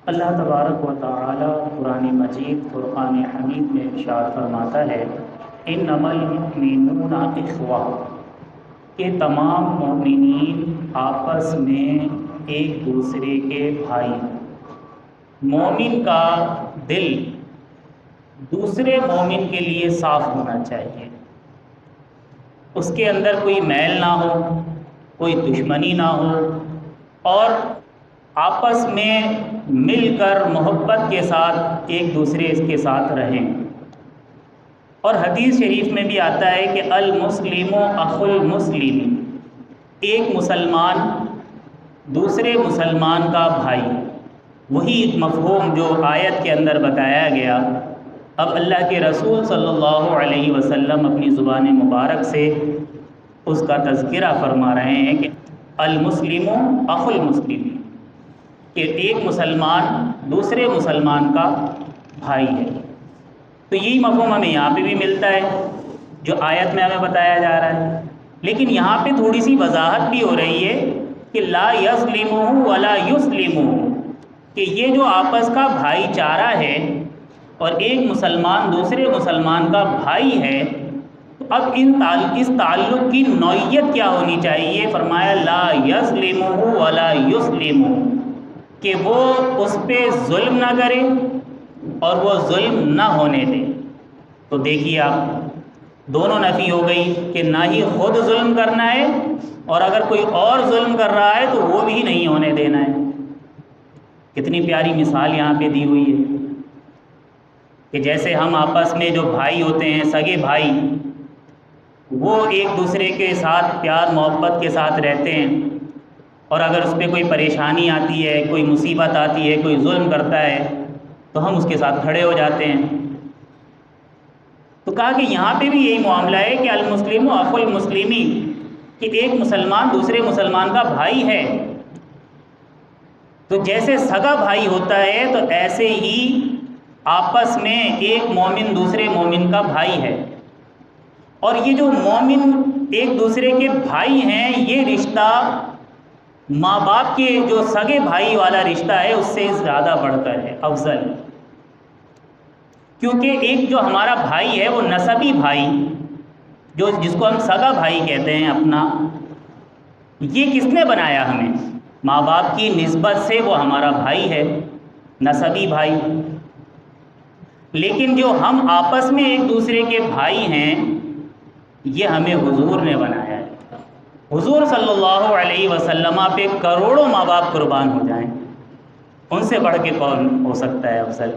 اللہ تبارک و تعالی قرآن مجید فرقان حمید میں ارشاد فرماتا ہے انما المؤمنون اخوہ، کہ تمام مومنین آپس میں ایک دوسرے کے بھائی۔ مومن کا دل دوسرے مومن کے لیے صاف ہونا چاہیے، اس کے اندر کوئی میل نہ ہو، کوئی دشمنی نہ ہو، اور آپس میں مل کر محبت کے ساتھ ایک دوسرے کے ساتھ رہیں۔ اور حدیث شریف میں بھی آتا ہے کہ المسلم اخو المسلم، ایک مسلمان دوسرے مسلمان کا بھائی۔ وہی مفہوم جو آیت کے اندر بتایا گیا، اب اللہ کے رسول صلی اللہ علیہ وسلم اپنی زبان مبارک سے اس کا تذکرہ فرما رہے ہیں کہ المسلم اخو المسلم، کہ ایک مسلمان دوسرے مسلمان کا بھائی ہے۔ تو یہی مفہوم ہمیں یہاں پہ بھی ملتا ہے جو آیت میں ہمیں بتایا جا رہا ہے، لیکن یہاں پہ تھوڑی سی وضاحت بھی ہو رہی ہے کہ لا یظلمہ ولا یسلمہ، کہ یہ جو آپس کا بھائی چارہ ہے اور ایک مسلمان دوسرے مسلمان کا بھائی ہے، تو اب اس تعلق کی نوعیت کیا ہونی چاہیے؟ فرمایا لا یظلمہ ولا یسلمہ، کہ وہ اس پہ ظلم نہ کرے اور وہ ظلم نہ ہونے دے۔ تو دیکھیے آپ، دونوں نفی ہو گئی کہ نہ ہی خود ظلم کرنا ہے، اور اگر کوئی اور ظلم کر رہا ہے تو وہ بھی نہیں ہونے دینا ہے۔ کتنی پیاری مثال یہاں پہ دی ہوئی ہے کہ جیسے ہم آپس میں جو بھائی ہوتے ہیں، سگے بھائی، وہ ایک دوسرے کے ساتھ پیار محبت کے ساتھ رہتے ہیں، اور اگر اس پہ کوئی پریشانی آتی ہے، کوئی مصیبت آتی ہے، کوئی ظلم کرتا ہے تو ہم اس کے ساتھ کھڑے ہو جاتے ہیں۔ تو کہا کہ یہاں پہ بھی یہی معاملہ ہے کہ المسلم اخو المسلم، کہ ایک مسلمان دوسرے مسلمان کا بھائی ہے۔ تو جیسے سگا بھائی ہوتا ہے تو ایسے ہی آپس میں ایک مومن دوسرے مومن کا بھائی ہے، اور یہ جو مومن ایک دوسرے کے بھائی ہیں، یہ رشتہ ماں باپ کے جو سگے بھائی والا رشتہ ہے اس سے زیادہ بڑھ کر ہے، افضل، کیونکہ ایک جو ہمارا بھائی ہے وہ نسبی بھائی، جس کو ہم سگا بھائی کہتے ہیں اپنا، یہ کس نے بنایا ہمیں؟ ماں باپ کی نسبت سے وہ ہمارا بھائی ہے، نسبی بھائی۔ لیکن جو ہم آپس میں ایک دوسرے کے بھائی ہیں، یہ ہمیں حضور نے بنایا ہے۔ حضور صلی اللہ علیہ وسلم پہ کروڑوں ماں باپ قربان ہو جائیں، ان سے بڑھ کے کون ہو سکتا ہے افضل؟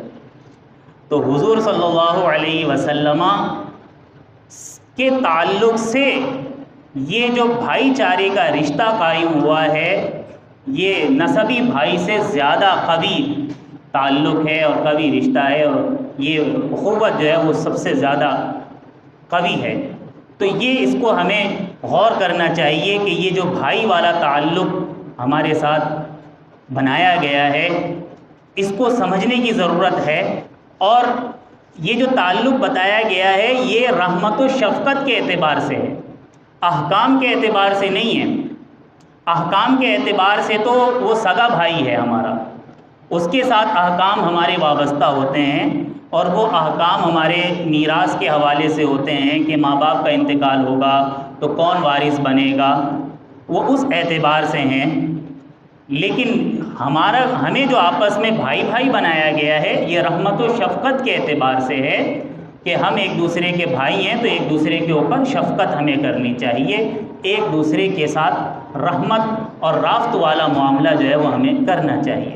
تو حضور صلی اللہ علیہ وسلم کے تعلق سے یہ جو بھائی چارے کا رشتہ قائم ہوا ہے، یہ نسبی بھائی سے زیادہ قوی تعلق ہے اور قوی رشتہ ہے، اور یہ اخوت جو ہے وہ سب سے زیادہ قوی ہے۔ تو یہ اس کو ہمیں غور کرنا چاہیے کہ یہ جو بھائی والا تعلق ہمارے ساتھ بنایا گیا ہے، اس کو سمجھنے کی ضرورت ہے۔ اور یہ جو تعلق بتایا گیا ہے یہ رحمت و شفقت کے اعتبار سے ہے، احکام کے اعتبار سے نہیں ہے۔ احکام کے اعتبار سے تو وہ سگا بھائی ہے ہمارا، اس کے ساتھ احکام ہمارے وابستہ ہوتے ہیں، اور وہ احکام ہمارے میراث کے حوالے سے ہوتے ہیں کہ ماں باپ کا انتقال ہوگا تو کون وارث بنے گا، وہ اس اعتبار سے ہیں۔ لیکن ہمیں جو آپس میں بھائی بھائی بنایا گیا ہے، یہ رحمت و شفقت کے اعتبار سے ہے کہ ہم ایک دوسرے کے بھائی ہیں تو ایک دوسرے کے اوپر شفقت ہمیں کرنی چاہیے، ایک دوسرے کے ساتھ رحمت اور رافت والا معاملہ جو ہے وہ ہمیں کرنا چاہیے۔